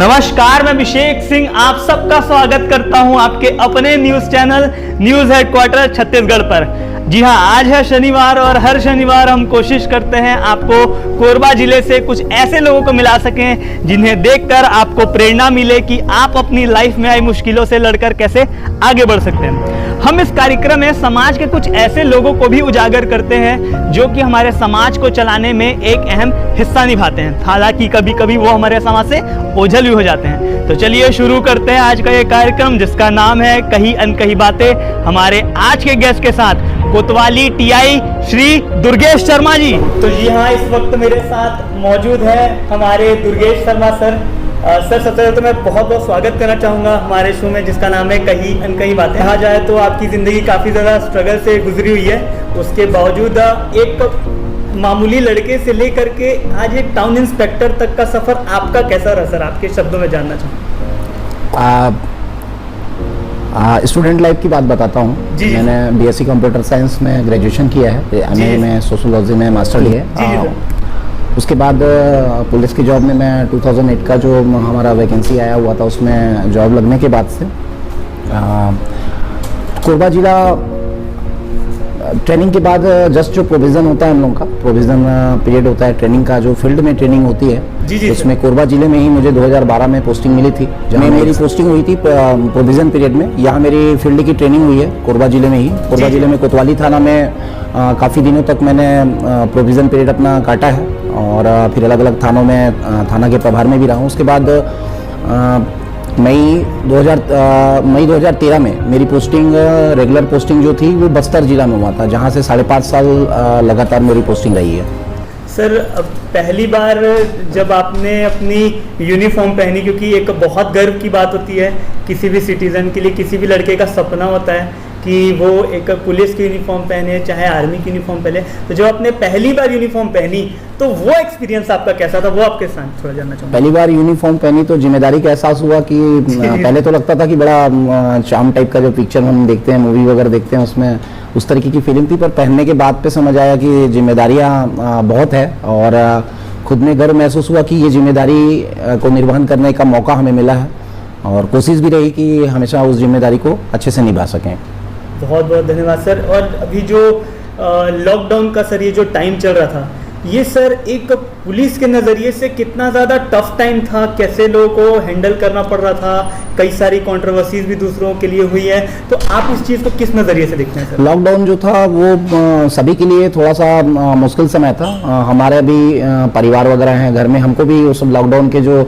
नमस्कार, मैं अभिषेक सिंह आप सबका स्वागत करता हूं आपके अपने news channel news headquarter Chhattisgarh पर। जी हां, आज है शनिवार और हर शनिवार हम कोशिश करते हैं आपको कोरबा जिले से कुछ ऐसे लोगों को मिला सकें जिन्हें देखकर आपको प्रेरणा मिले कि आप अपनी लाइफ में आई मुश्किलों से लड़कर कैसे आगे बढ़ सकते हैं। हम इस कार्यक्रम में समाज के कुछ ऐसे लोगों को भी उजागर करते हैं जो कि हमारे समाज को चलाने में एक अहम हिस्सा निभाते हैं। हालांकि कभी कभी वो हमारे समाज से ओझल भी हो जाते हैं। तो चलिए शुरू करते हैं आज का ये कार्यक्रम जिसका नाम है कही अनकही बातें। हमारे आज के गेस्ट के साथ कोतवाली टीआई श्री दुर्गेश शर्मा जी। तो जी हाँ, इस वक्त मेरे साथ मौजूद है हमारे दुर्गेश शर्मा सर। सर, सबसे पहले तो मैं बहुत बहुत स्वागत करना चाहूँगा हमारे शो में जिसका नाम है कही अनकही बातें। कहा जाए तो आपकी ज़िंदगी काफ़ी ज़्यादा स्ट्रगल से गुजरी हुई है, उसके बावजूद एक मामूली लड़के से लेकर के आज एक टाउन इंस्पेक्टर तक का सफ़र आपका कैसा रहा सर? आपके शब्दों में जानना चाहूँगा। स्टूडेंट लाइफ की बात बताता हूँ। मैंने बीएससी कंप्यूटर साइंस में ग्रेजुएशन किया है, एमए में सोशियोलॉजी में मास्टर लिया है। उसके बाद पुलिस की जॉब में मैं 2008 का जो हमारा वैकेंसी आया हुआ था उसमें जॉब लगने के बाद से कोरबा जिला ट्रेनिंग के बाद जस्ट जो प्रोविज़न होता है हम लोगों का प्रोविज़न पीरियड होता है ट्रेनिंग का, जो फील्ड में ट्रेनिंग होती है उसमें कोरबा जिले में ही मुझे 2012 में पोस्टिंग मिली थी, जहाँ मेरी पोस्टिंग हुई थी प्रोविज़न पीरियड में। यहाँ मेरी फील्ड की ट्रेनिंग हुई है कोरबा जिले में ही। कोरबा जिले में कोतवाली थाना में काफ़ी दिनों तक मैंने प्रोविज़न पीरियड अपना काटा है और फिर अलग अलग थानों में थाना के प्रभार में भी रहा हूँ। उसके बाद मई 2013 में मेरी पोस्टिंग रेगुलर पोस्टिंग जो थी वो बस्तर जिला में हुआ था, जहाँ से 5.5 साल लगातार मेरी पोस्टिंग रही है। सर, पहली बार जब आपने अपनी यूनिफॉर्म पहनी, क्योंकि एक बहुत गर्व की बात होती है किसी भी सिटीज़न के लिए, किसी भी लड़के का सपना होता है कि वो एक पुलिस की यूनिफॉर्म पहने चाहे आर्मी की यूनिफॉर्म पहने, तो जब आपने पहली बार यूनिफॉर्म पहनी तो वो एक्सपीरियंस आपका कैसा था, वो आपके साथ थोड़ा जानना चाहूँगा। पहली बार यूनिफॉर्म पहनी तो जिम्मेदारी का एहसास हुआ कि पहले तो लगता था कि बड़ा चार्म टाइप का जो पिक्चर हम देखते हैं मूवी वगैरह देखते हैं उसमें उस तरीके की फीलिंग थी, पर पहनने के बाद पे समझ आया कि जिम्मेदारियाँ बहुत है और खुद में गर्व महसूस हुआ कि ये जिम्मेदारी को निर्वहन करने का मौका हमें मिला है और कोशिश भी रही कि हमेशा उस जिम्मेदारी को अच्छे से निभा सकें। बहुत बहुत धन्यवाद सर। और अभी जो लॉकडाउन का सर ये जो टाइम चल रहा था, ये सर एक पुलिस के नज़रिए से कितना ज़्यादा टफ टाइम था, कैसे लोगों को हैंडल करना पड़ रहा था, कई सारी कंट्रोवर्सीज भी दूसरों के लिए हुई है, तो आप इस चीज़ को किस नज़रिए से देखते हैं सर? लॉकडाउन जो था वो सभी के लिए थोड़ा सा मुश्किल समय था। हमारे भी परिवार वगैरह हैं घर में, हमको भी उस लॉकडाउन के जो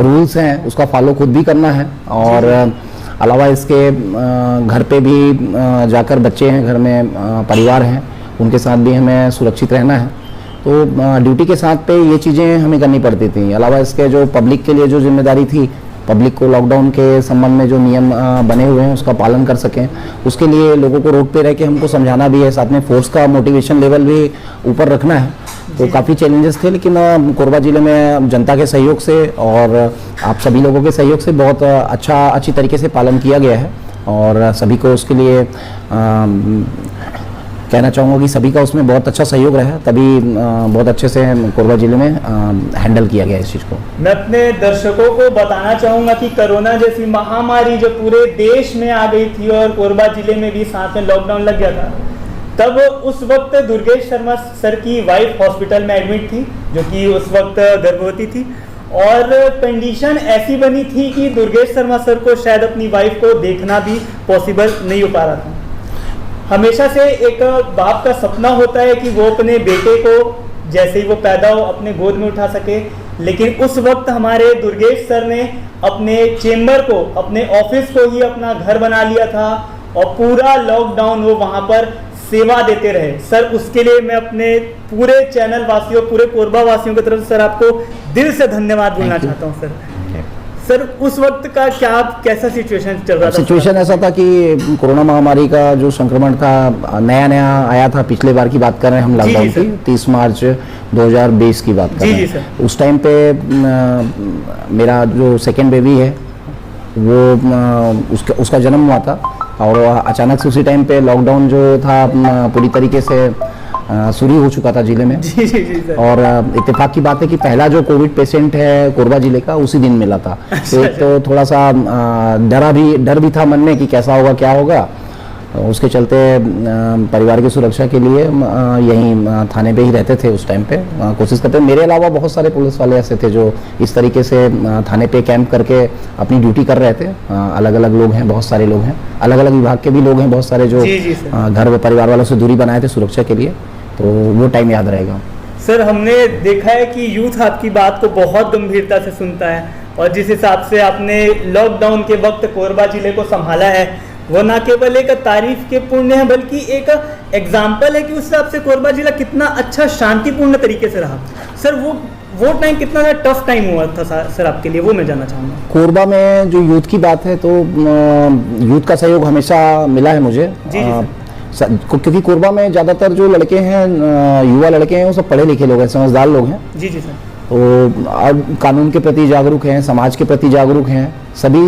रूल्स हैं उसका फॉलो खुद भी करना है और अलावा इसके घर पे भी जाकर बच्चे हैं घर में, परिवार हैं, उनके साथ भी हमें सुरक्षित रहना है, तो ड्यूटी के साथ पे ये चीज़ें हमें करनी पड़ती थी। अलावा इसके जो पब्लिक के लिए जो जिम्मेदारी थी, पब्लिक को लॉकडाउन के संबंध में जो नियम बने हुए हैं उसका पालन कर सकें, उसके लिए लोगों को रोड पे रह के हमको समझाना भी है, साथ में फोर्स का मोटिवेशन लेवल भी ऊपर रखना है। तो काफ़ी चैलेंजेस थे, लेकिन कोरबा जिले में जनता के सहयोग से और आप सभी लोगों के सहयोग से बहुत अच्छी तरीके से पालन किया गया है और सभी को उसके लिए कहना चाहूँगा कि सभी का उसमें बहुत अच्छा सहयोग रहा है, तभी बहुत अच्छे से कोरबा जिले में हैंडल किया गया इस चीज़ को। मैं अपने दर्शकों को बताना चाहूँगा कि कोरोना जैसी महामारी जो पूरे देश में आ गई थी और कोरबा जिले में भी साथ में लॉकडाउन लग गया था, तब उस वक्त दुर्गेश शर्मा सर की वाइफ हॉस्पिटल में एडमिट थी, जो कि उस वक्त गर्भवती थी और कंडीशन ऐसी बनी थी कि दुर्गेश शर्मा सर को शायद अपनी वाइफ को देखना भी पॉसिबल नहीं हो पा रहा था। हमेशा से एक बाप का सपना होता है कि वो अपने बेटे को जैसे ही वो पैदा हो अपने गोद में उठा सके, लेकिन उस वक्त हमारे दुर्गेश सर ने अपने चेम्बर को, अपने ऑफिस को ही अपना घर बना लिया था और पूरा लॉकडाउन वो वहाँ पर सेवा देते रहे। सर, उसके लिए मैं अपने पूरे चैनल वासियों, पूरे कोरबा वासियों की तरफ से सर आपको दिल से धन्यवाद बोलना चाहता हूँ सर। सर, उस वक्त का कैसा सिचुएशन चल रहा था? सिचुएशन ऐसा था कि कोरोना महामारी का जो संक्रमण था नया आया था, पिछले बार की बात कर रहे हैं हम लॉकडाउन की 30 मार्च 2020 की बात कर रहे हैं। उस टाइम पे मेरा जो सेकेंड बेबी है वो उसका जन्म हुआ था और अचानक से उसी टाइम पे लॉकडाउन जो था पूरी तरीके से शुरू हो चुका था जिले में। जी जी जी सर। और इत्तेफाक की बात है कि पहला जो कोविड पेशेंट है कोरबा जिले का उसी दिन मिला था। तो एक तो थोड़ा सा डर भी था मन में कि कैसा होगा क्या होगा। उसके चलते परिवार की सुरक्षा के लिए यहीं थाने पे ही रहते थे उस टाइम पे, कोशिश करते। मेरे अलावा बहुत सारे पुलिस वाले ऐसे थे जो इस तरीके से थाने पे कैंप करके अपनी ड्यूटी कर रहे थे। अलग अलग लोग हैं, बहुत सारे लोग हैं, अलग अलग विभाग के भी लोग हैं बहुत सारे जो घर व परिवार वालों से दूरी बनाए थे सुरक्षा के लिए। तो वो टाइम याद रहेगा। सर हमने देखा है कि यूथ आपकी बात को बहुत गंभीरता से सुनता है और जिस हिसाब से आपने लॉकडाउन के वक्त कोरबा जिले को संभाला है वो ना केवल एक तारीफ के पूर्ण है बल्कि एक एग्जाम्पल है कि उस हिसाब से कोरबा जिला कितना अच्छा शांतिपूर्ण तरीके से रहा। सर वो टाइम कितना टफ टाइम हुआ था सर आपके लिए, वो मैं जानना चाहूँगा। कोरबा में जो यूथ की बात है तो यूथ का सहयोग हमेशा मिला है मुझे। क्योंकि कोरबा में ज़्यादातर जो लड़के हैं, युवा लड़के हैं, वो सब पढ़े लिखे लोग हैं, समझदार लोग हैं। जी जी सर। तो कानून के प्रति जागरूक हैं, समाज के प्रति जागरूक हैं, सभी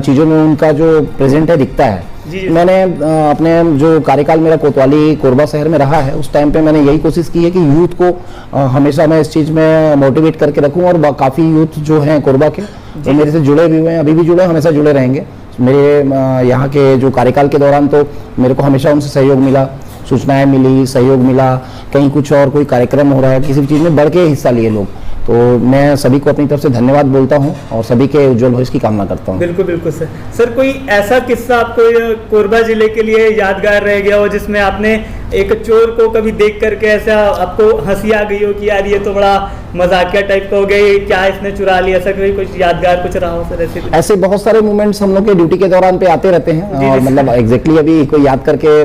चीज़ों में उनका जो प्रेजेंट है दिखता है। जी। मैंने अपने जो कार्यकाल मेरा कोतवाली कोरबा शहर में रहा है उस टाइम पे मैंने यही कोशिश की है कि यूथ को हमेशा मैं इस चीज़ में मोटिवेट करके रखूं। और काफ़ी यूथ जो हैं कोरबा के वो मेरे से जुड़े भी हुए हैं, अभी भी जुड़े, हमेशा जुड़े रहेंगे। मेरे यहाँ के जो कार्यकाल के दौरान तो मेरे को हमेशा उनसे सहयोग मिला, सूचनाएं मिली, सहयोग मिला। कहीं कुछ और कोई कार्यक्रम हो रहा है, किसी भी चीज़ में बढ़ के हिस्सा लिए लोग। तो मैं सभी को अपनी तरफ से धन्यवाद बोलता हूं और सभी के उज्जवल भविष्य की कामना करता हूं। बिल्कुल बिल्कुल सर। सर कोई ऐसा किस्सा आपको कोरबा जिले के लिए यादगार रह गया हो जिसमें आपने एक चोर को कभी देख करके ऐसा आपको हंसी आ गई हो कि यार ये तो बड़ा मजाकिया टाइप का हो गया, क्या इसने चुरा लिया, ऐसा कोई कुछ यादगार कुछ रहा हो सर? ऐसे बहुत सारे मोमेंट्स हम लोग के ड्यूटी के दौरान पे आते रहते हैं और मतलब एग्जैक्टली अभी कोई याद करके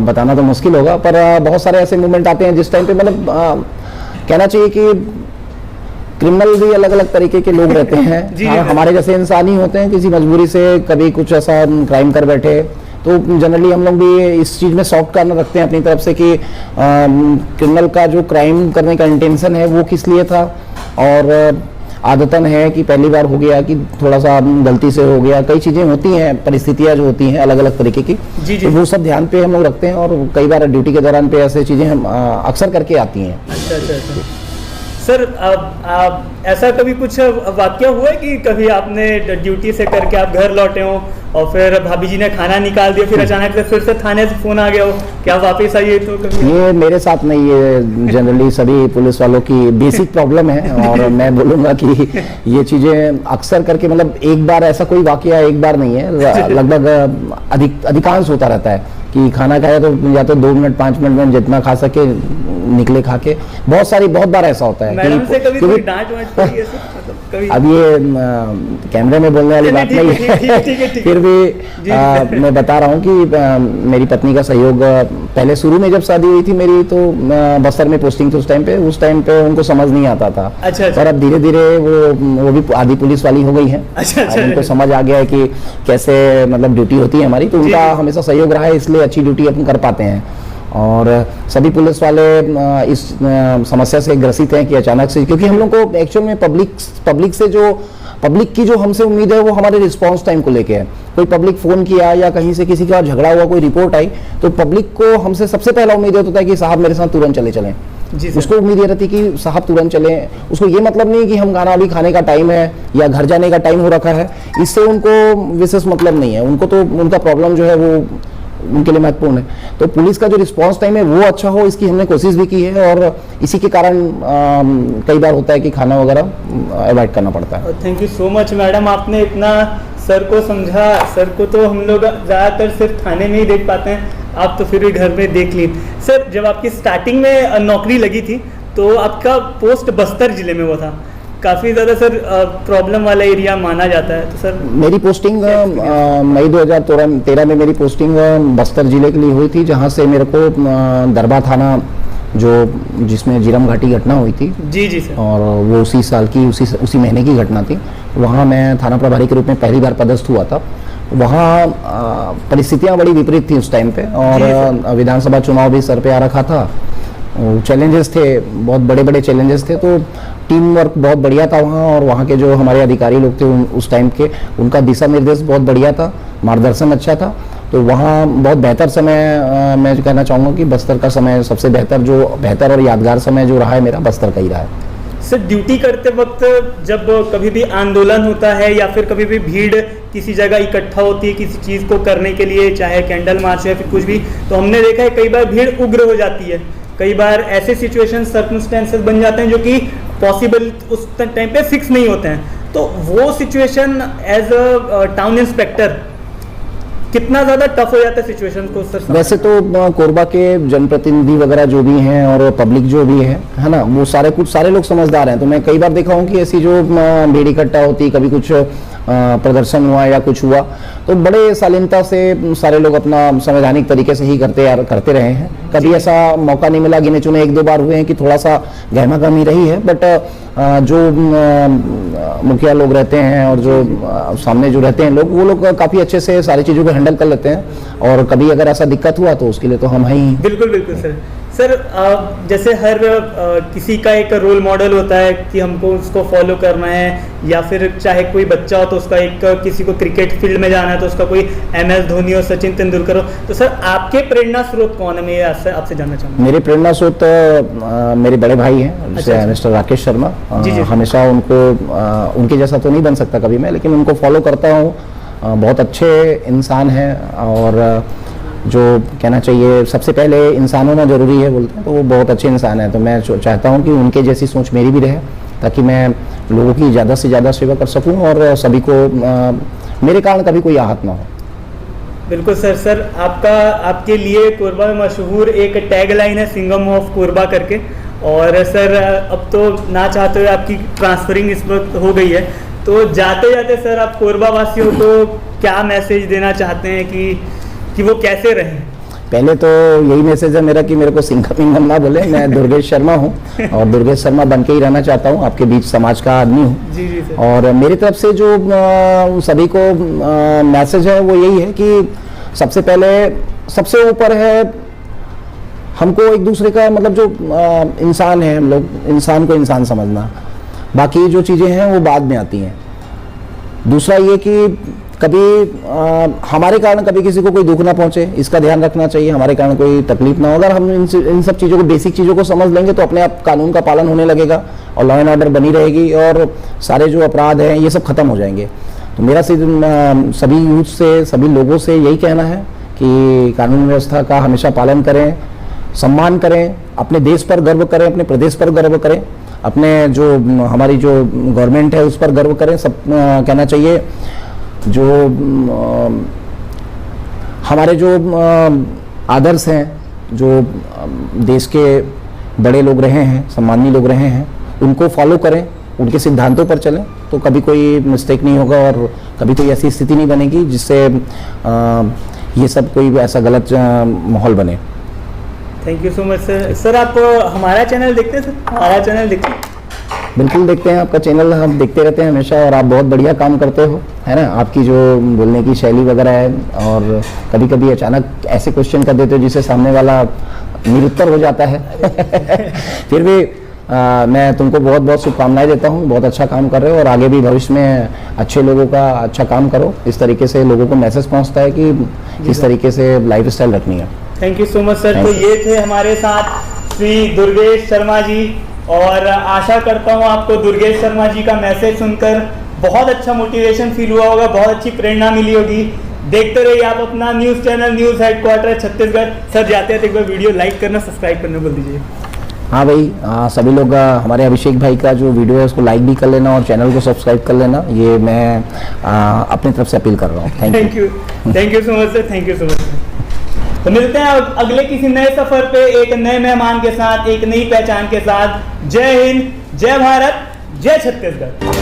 बताना तो मुश्किल होगा, पर बहुत सारे ऐसे मोमेंट आते हैं जिस टाइम पे मतलब कहना चाहिए कि क्रिमिनल भी अलग अलग तरीके के लोग रहते हैं। हमारे जैसे इंसान ही होते हैं, किसी मजबूरी से कभी कुछ ऐसा क्राइम कर बैठे तो जनरली हम लोग भी इस चीज़ में सॉफ्ट करना रखते हैं अपनी तरफ से कि क्रिमिनल का जो क्राइम करने का इंटेंशन है वो किस लिए था, और आदतन है कि पहली बार हो गया कि थोड़ा सा गलती से हो गया। कई चीज़ें होती हैं, परिस्थितियां जो होती हैं अलग अलग तरीके की। तो वो सब ध्यान पे हम लोग रखते हैं और कई बार ड्यूटी के दौरान पे ऐसे चीज़ें हम अक्सर करके आती हैं। अच्छा। सर अब ऐसा कभी कुछ वाक्य हुआ है कि कभी आपने ड्यूटी से करके आप घर लौटे हो और फिर भाभी जी ने खाना निकाल दिया, फिर अचानक से फिर से थाने से फोन आ गया हो कि आप वापस आइए? तो कभी ये मेरे साथ नहीं, ये जनरली सभी पुलिस वालों की बेसिक प्रॉब्लम है। और मैं बोलूँगा कि ये चीज़ें अक्सर करके मतलब एक बार ऐसा कोई वाकया एक बार नहीं है, लगभग अधिकांश होता रहता है कि खाना खाया तो या तो 2 मिनट 5 मिनट में जितना खा सके निकले खा के। बहुत बार ऐसा होता है। मैडम से कभी कोई डांट वांट पड़ी है सर? अब ये कैमरे में बोलने वाली बात नहीं है, फिर भी मैं बता रहा हूँ कि मेरी पत्नी का सहयोग, पहले शुरू में जब शादी हुई थी मेरी तो बस्तर में पोस्टिंग थी उस टाइम पे उनको समझ नहीं आता था। अच्छा। और अब धीरे धीरे वो भी आधी पुलिस वाली हो गई है। अच्छा। उनको समझ आ गया है कि कैसे मतलब ड्यूटी होती है हमारी, तो उनका हमेशा सहयोग रहा है, इसलिए अच्छी ड्यूटी अपन कर पाते हैं। और सभी पुलिस वाले इस समस्या से ग्रसित हैं कि अचानक से, क्योंकि हम लोग को एक्चुअल में पब्लिक की जो हमसे उम्मीद है वो हमारे रिस्पांस टाइम को लेके है। कोई पब्लिक फोन किया या कहीं से किसी का झगड़ा हुआ, कोई रिपोर्ट आई, तो पब्लिक को हमसे सबसे पहला उम्मीद होता है कि साहब मेरे साथ तुरंत चलें। उसको उम्मीद ये रहती कि साहब तुरंत चलें। उसको ये मतलब नहीं कि हम खाना अभी खाने का टाइम है या घर जाने का टाइम हो रखा है, इससे उनको विशेष मतलब नहीं है। उनको तो उनका प्रॉब्लम जो है वो उनके लिए महत्वपूर्ण है। तो पुलिस का जो रिस्पांस टाइम है वो अच्छा हो, इसकी हमने कोशिश भी की है और इसी के कारण कई बार होता है कि खाना वगैरह अवॉइड करना पड़ता है। Thank you so much madam, आपने इतना सर को समझा। सर को तो हम लोग ज़्यादातर सिर्फ थाने में ही देख पाते हैं, आप तो फिर भी घर में देख ली। सर जब आपकी स्टार्टिंग में नौकरी लगी थी तो आपका पोस्ट बस्तर जिले में हुआ था, काफ़ी ज़्यादा सर प्रॉब्लम वाला एरिया माना जाता है। तो सर मेरी पोस्टिंग मई 2013 में मेरी पोस्टिंग बस्तर जिले के लिए हुई थी, जहां से मेरे को दरबा थाना जिसमें जीरम घाटी घटना हुई थी। जी सर। और वो उसी साल की उसी महीने की घटना थी। वहाँ मैं थाना प्रभारी के रूप में पहली बार पदस्थ हुआ था। वहाँ परिस्थितियाँ बड़ी विपरीत थी उस टाइम पे और विधानसभा चुनाव भी सर पे आ रखा था। चैलेंजेस थे, बहुत बड़े चैलेंजेस थे, तो टीम वर्क बहुत बढ़िया था वहाँ। और वहाँ के जो हमारे अधिकारी लोग थे उस टाइम के, उनका दिशा निर्देश बहुत बढ़िया था, मार्गदर्शन अच्छा था। तो वहाँ बहुत बेहतर समय मैं कहना चाहूँगा कि बस्तर का समय सबसे बेहतर और यादगार समय जो रहा है मेरा बस्तर का ही रहा है। सर ड्यूटी करते वक्त जब कभी भी आंदोलन होता है या फिर कभी भी भीड़ किसी जगह इकट्ठा होती है किसी चीज़ को करने के लिए, चाहे कैंडल मार्च या फिर कुछ भी, तो हमने देखा है कई बार भीड़ उग्र हो जाती है, कई बार ऐसे सिचुएशन सर्कमस्टेंसेस बन जाते हैं जो कि पॉसिबल उस टाइम पे फिक्स नहीं होते हैं। तो वो situation as a town inspector कितना ज़्यादा टफ हो जाता है सिचुएशन को सर? वैसे तो कोरबा के जनप्रतिनिधि वगैरह जो भी हैं और पब्लिक जो भी है ना, वो सारे लोग समझदार हैं। तो मैं कई बार देखा हूँ कि ऐसी जो भीड़ इकट्ठा होती, कभी कुछ प्रदर्शन हुआ या कुछ हुआ, तो बड़े शालीनता से सारे लोग अपना संवैधानिक तरीके से ही करते रहे हैं। कभी ऐसा मौका नहीं मिला, गिने चुने 1-2 बार हुए हैं कि थोड़ा सा गहमा-गहमी रही है, बट जो मुखिया लोग रहते हैं और जो सामने जो रहते हैं लोग, वो लोग काफ़ी अच्छे से सारी चीज़ों को हैंडल कर लेते हैं। और कभी अगर ऐसा दिक्कत हुआ तो उसके लिए तो हम हैं ही। बिल्कुल बिल्कुल सर। सर जैसे हर किसी का एक रोल मॉडल होता है कि हमको उसको फॉलो करना है, या फिर चाहे कोई बच्चा हो तो उसका एक, किसी को क्रिकेट फील्ड में जाना है तो उसका कोई MS धोनी हो, सचिन तेंदुलकर हो। तो सर आपके प्रेरणा स्रोत कौन है, मैं आपसे जानना चाहूँगा। मेरे प्रेरणा स्रोत मेरे बड़े भाई हैं, जैसे मिस्टर राकेश शर्मा। हमेशा उनके जैसा तो नहीं बन सकता कभी मैं, लेकिन उनको फॉलो करता हूँ। बहुत अच्छे इंसान हैं और जो कहना चाहिए सबसे पहले इंसान होना जरूरी है बोलते हैं, तो वो बहुत अच्छे इंसान है। तो मैं चाहता हूँ कि उनके जैसी सोच मेरी भी रहे, ताकि मैं लोगों की ज़्यादा से ज़्यादा सेवा कर सकूँ और सभी को मेरे कारण कभी कोई आहत ना हो। बिल्कुल सर। सर आपके लिए कोरबा में मशहूर एक टैग लाइन है, सिंघम ऑफ कोरबा करके। और सर अब तो ना चाहते हुए आपकी ट्रांसफरिंग इस वक्त हो गई है, तो जाते जाते सर आप कोरबा वासियों को क्या मैसेज देना चाहते हैं कि वो कैसे रहें? पहले तो यही मैसेज है मेरा कि मेरे को सिंघम ना बोले। मैं दुर्गेश शर्मा हूँ और दुर्गेश शर्मा बन के ही रहना चाहता हूँ, आपके बीच समाज का आदमी हूँ। जी जी सर। और मेरी तरफ से जो सभी को मैसेज है वो यही है कि सबसे पहले सबसे ऊपर है हमको एक दूसरे का, मतलब जो इंसान है, हम लोग इंसान को इंसान समझना, बाकी जो चीज़ें हैं वो बाद में आती हैं। दूसरा ये कि कभी हमारे कारण कभी किसी को कोई दुख ना पहुंचे, इसका ध्यान रखना चाहिए। हमारे कारण कोई तकलीफ ना हो। अगर हम इन सब चीज़ों को, बेसिक चीज़ों को समझ लेंगे तो अपने आप कानून का पालन होने लगेगा और लॉ एंड ऑर्डर बनी रहेगी और सारे जो अपराध हैं ये सब खत्म हो जाएंगे। तो मेरा सभी यूथ से, सभी लोगों से यही कहना है कि कानून व्यवस्था का हमेशा पालन करें, सम्मान करें, अपने देश पर गर्व करें, अपने प्रदेश पर गर्व करें, अपने जो हमारी जो गवर्नमेंट है उस पर गर्व करें। सब कहना चाहिए जो हमारे जो आदर्श हैं, जो देश के बड़े लोग रहे हैं, सम्मानीय लोग रहे हैं, उनको फॉलो करें, उनके सिद्धांतों पर चलें, तो कभी कोई मिस्टेक नहीं होगा और कभी कोई ऐसी स्थिति नहीं बनेगी जिससे ये सब कोई ऐसा गलत माहौल बने। Thank you so much sir. Sir आप हमारा चैनल देखते हैं? सर हमारा चैनल देखते हैं? बिल्कुल देखते हैं, आपका चैनल हम देखते रहते हैं हमेशा, और आप बहुत बढ़िया काम करते हो, है ना। आपकी जो बोलने की शैली वगैरह है, और कभी कभी अचानक ऐसे क्वेश्चन कर देते हो जिससे सामने वाला निरुत्तर हो जाता है फिर भी मैं तुमको बहुत बहुत शुभकामनाएं देता हूँ। बहुत अच्छा काम कर रहे हो और आगे भी भविष्य में अच्छे लोगों का अच्छा काम करो। इस तरीके से लोगों को मैसेज पहुँचता है कि किस तरीके से लाइफ स्टाइल रखनी है। Thank you so much sir. तो ये थे हमारे साथ श्री दुर्गेश शर्मा जी, और आशा करता हूँ आपको दुर्गेश शर्मा जी का मैसेज सुनकर बहुत अच्छा मोटिवेशन फील हुआ होगा, बहुत अच्छी प्रेरणा मिली होगी। देखते रहिए आप अपना news channel news headquarter Chhattisgarh. Sir जाते हैं एक बार वीडियो लाइक करना, सब्सक्राइब करना बोल दीजिए। हाँ भाई, सभी लोग हमारे अभिषेक भाई का जो वीडियो है उसको लाइक भी कर लेना और चैनल को सब्सक्राइब कर लेना, ये मैं अपनी तरफ से अपील कर रहा हूँ। Thank you so much sir. Thank you so much. तो मिलते हैं अगले किसी नए सफर पे एक नए मेहमान के साथ, एक नई पहचान के साथ। जय हिंद, जय भारत, जय छत्तीसगढ़।